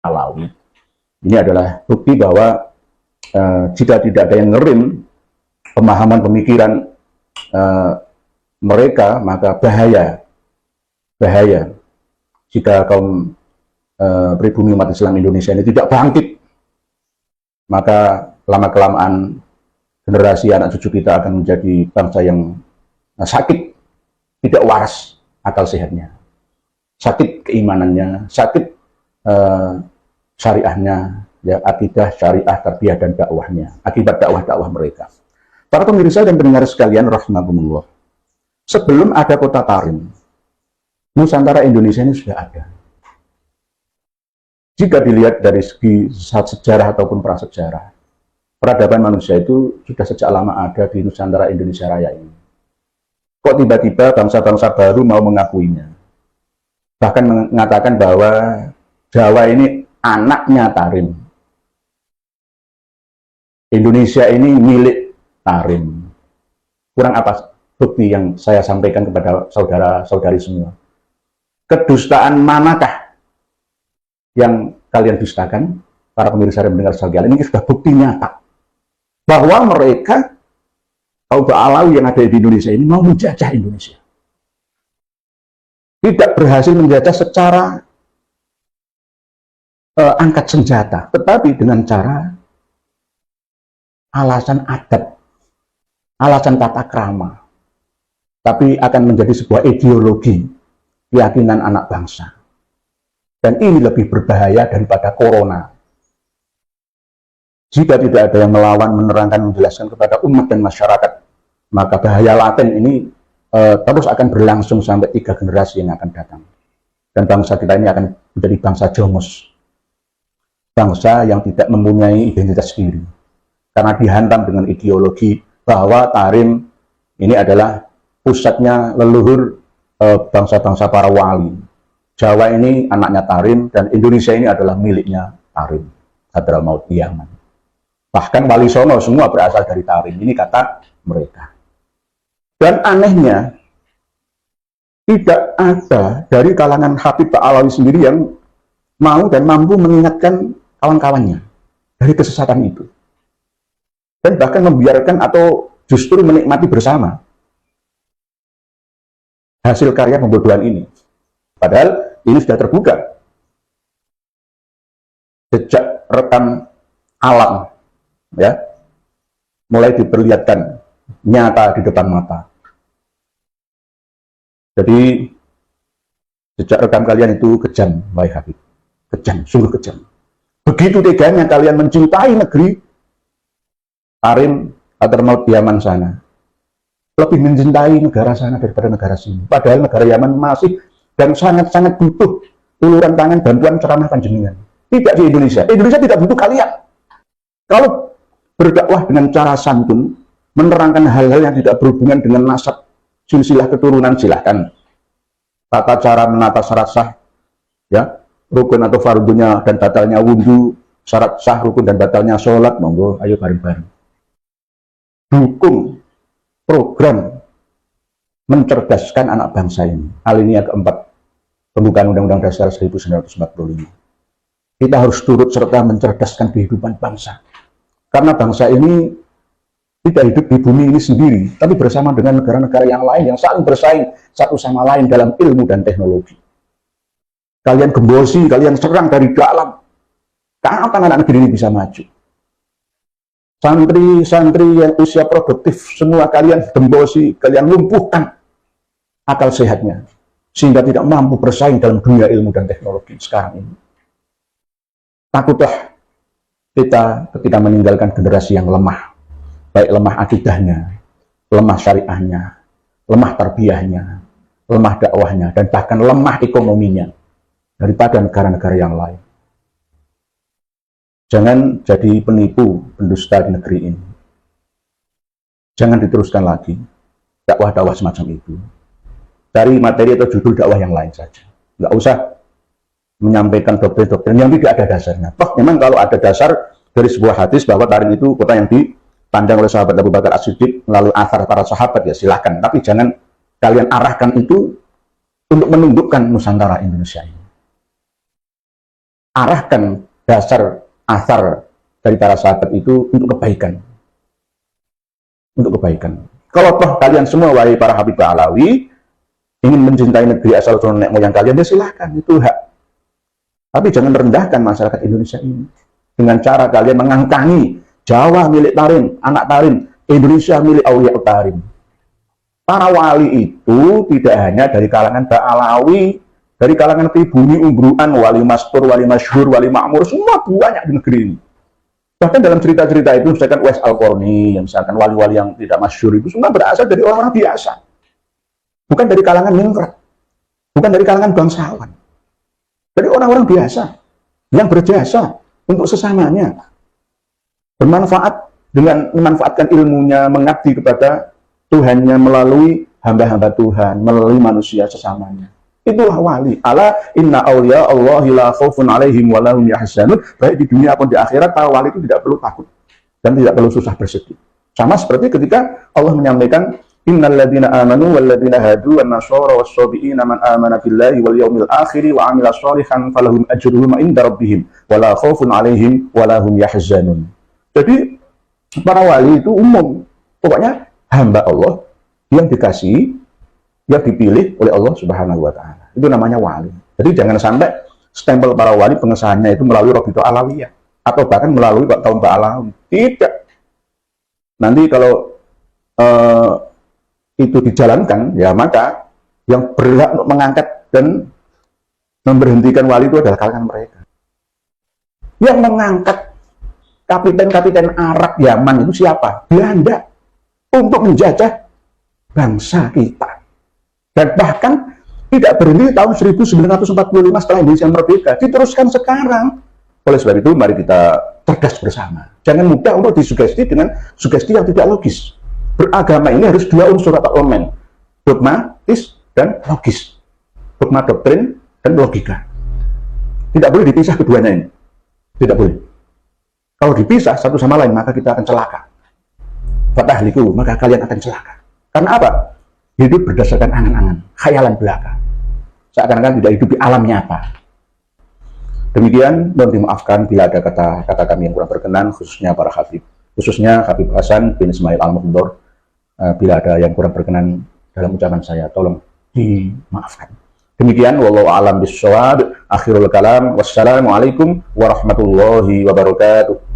Alawi. Ini adalah bukti bahwa jika tidak ada yang ngerim pemahaman pemikiran mereka, maka bahaya jika kaum pribumi umat Islam Indonesia ini tidak bangkit, maka lama-kelamaan generasi anak cucu kita akan menjadi bangsa yang sakit, tidak waras akal sehatnya, sakit keimanannya, sakit syariahnya, ya, akidah, syariah, tarbiyah, dan dakwahnya, akibat dakwah-dakwah mereka. Para pemirsa dan pendengar sekalian, rahimakumullah, sebelum ada kota Tarim, Nusantara Indonesia ini sudah ada. Jika dilihat dari segi sejarah ataupun prasejarah, peradaban manusia itu sudah sejak lama ada di Nusantara Indonesia Raya ini. Kok tiba-tiba bangsa-bangsa baru mau mengakuinya? Bahkan mengatakan bahwa Jawa ini anaknya Tarim. Indonesia ini milik Tarim. Kurang apa bukti yang saya sampaikan kepada saudara-saudari semua? Kedustaan manakah yang kalian dustakan, para pemirsa dan pendengar sekalian? Ini sudah bukti nyata bahwa mereka, kaum Alawi yang ada di Indonesia ini, mau menjajah Indonesia. Tidak berhasil menjajah secara angkat senjata, tetapi dengan cara alasan adat, alasan tata krama, tapi akan menjadi sebuah ideologi keyakinan anak bangsa. Dan ini lebih berbahaya daripada corona. Jika tidak ada yang melawan, menerangkan, menjelaskan kepada umat dan masyarakat, maka bahaya laten ini terus akan berlangsung sampai 3 generasi yang akan datang. Dan bangsa kita ini akan menjadi bangsa jongos. Bangsa yang tidak mempunyai identitas diri. Karena dihantam dengan ideologi bahwa Tarim ini adalah pusatnya leluhur bangsa-bangsa para wali. Jawa ini anaknya Tarim, dan Indonesia ini adalah miliknya Tarim, Hadramaut Yaman. Bahkan Wali Songo semua berasal dari Tarim, ini kata mereka. Dan anehnya, tidak ada dari kalangan Habib Alawi sendiri yang mau dan mampu mengingatkan kawan-kawannya dari kesesatan itu. Dan bahkan membiarkan atau justru menikmati bersama hasil karya pembodohan ini. Padahal ini sudah terbuka. Jejak rekam alam, ya, mulai diperlihatkan nyata di depan mata. Jadi jejak rekam kalian itu kejam, wahai Habib. Kejam, sungguh kejam. Begitu teganya kalian mencintai negeri Tarim Hadramaut Yaman sana, lebih mencintai negara sana daripada negara sini. Padahal negara Yaman masih dan sangat-sangat butuh uluran tangan bantuan ceramah panjenengan. Tidak di Indonesia. Indonesia tidak butuh kalian. Kalau berdakwah dengan cara santun, menerangkan hal-hal yang tidak berhubungan dengan nasab silsilah keturunan, silahkan. Tata cara menata syarat sah, ya, rukun atau fardunya dan batalnya wudhu, syarat sah, rukun dan batalnya sholat, monggo, ayo bareng-bareng. Dukung program mencerdaskan anak bangsa ini. Alinea keempat pembukaan Undang-Undang Dasar 1945. Kita harus turut serta mencerdaskan kehidupan bangsa. Karena bangsa ini tidak hidup di bumi ini sendiri, tapi bersama dengan negara-negara yang lain yang saling bersaing satu sama lain dalam ilmu dan teknologi. Kalian gembosi, kalian serang dari dalam. Kapan anak negeri ini bisa maju? Santri-santri yang usia produktif, semua kalian gembosi, kalian lumpuhkan akal sehatnya, sehingga tidak mampu bersaing dalam dunia ilmu dan teknologi sekarang ini. Takutlah kita ketika meninggalkan generasi yang lemah, baik lemah akidahnya, lemah syariahnya, lemah tarbiyahnya, lemah dakwahnya, dan bahkan lemah ekonominya daripada negara-negara yang lain. Jangan jadi penipu, pendusta di negeri ini. Jangan diteruskan lagi dakwah-dakwah semacam itu. Cari materi atau judul dakwah yang lain saja. Nggak usah menyampaikan doktrin-doktrin yang tidak ada dasarnya. Toh memang kalau ada dasar dari sebuah hadis bahwa Tarim itu kota yang dipandang oleh sahabat Abu Bakar As-Siddiq melalui athar para sahabat, ya silahkan. Tapi jangan kalian arahkan itu untuk menundukkan Nusantara Indonesia ini. arahkan dasar asar dari para sahabat itu untuk kebaikan. Untuk kebaikan. Kalau toh kalian semua, wahai para Habib Alawi, ingin mencintai negeri asal usul nenek moyang kalian, ya silahkan, itu hak. Tapi jangan merendahkan masyarakat Indonesia ini dengan cara kalian mengangkangi Jawa milik Tarim, anak Tarim, Indonesia milik Aulia Tarim. Para wali itu tidak hanya dari kalangan Ba'alawi, dari kalangan pribumi Umbruan, wali Mastur, wali Masyhur, wali Makmur, semua banyak di negeri ini. Bahkan dalam cerita-cerita itu, misalkan Uwais Al-Qarni, yang misalkan wali-wali yang tidak masyhur itu semua berasal dari orang-orang biasa. Bukan dari kalangan ningrat, bukan dari kalangan bangsawan. Dari orang-orang biasa, yang berjasa untuk sesamanya. Bermanfaat dengan memanfaatkan ilmunya, mengabdi kepada Tuhannya melalui hamba-hamba Tuhan, melalui manusia sesamanya. Itulah wali. Ala inna awliya Allahi la khaufun alaihim wa lahum yahzanun. Baik di dunia maupun di akhirat, para wali itu tidak perlu takut dan tidak perlu susah bersedih. Sama seperti ketika Allah menyampaikan innal ladzina amanu wal ladzina hadu wan nasara was sabiina man amana billahi wal yaumil akhir wa amila sholihan falahum ajruhum inda rabbihim wa la khaufun alaihim wa lahum yahzanun. Jadi para wali itu umum. Pokoknya hamba Allah yang dikasihi, yang dipilih oleh Allah Subhanahu wa Ta'ala. Itu namanya wali. Jadi jangan sampai stempel para wali pengesahannya itu melalui Rabithah Alawiyah atau bahkan melalui kaum Ba'alawi. Tidak. Nanti kalau itu dijalankan, ya maka yang berhak untuk mengangkat dan memberhentikan wali itu adalah kalangan mereka. Yang mengangkat kapiten-kapiten Arab Yaman itu siapa? Belanda. Untuk menjajah bangsa kita. Dan bahkan tidak berhenti tahun 1945 setelah Indonesia merdeka. Diteruskan sekarang. Oleh sebab itu, mari kita cerdas bersama. Jangan mudah untuk disugesti dengan sugesti yang tidak logis. Beragama ini harus dua unsur atau elemen. Dogmatis dan logis. Dogma doktrin dan logika. Tidak boleh dipisah keduanya ini. Tidak boleh. Kalau dipisah satu sama lain, maka kita akan celaka. Fatahliku, maka kalian akan celaka. Karena apa? Hidup berdasarkan angan-angan, khayalan belaka. Seakan-akan tidak hidup di alam nyata. Demikian, mohon dimaafkan bila ada kata-kata kami yang kurang berkenan, khususnya para Habib. Khususnya Habib Hasan bin Ismail Al-Mukhdor. Bila ada yang kurang berkenan dalam ucapan saya, tolong dimaafkan. Demikian, wallahu a'lam bishawab. Akhirul kalam. Wassalamualaikum warahmatullahi wabarakatuh.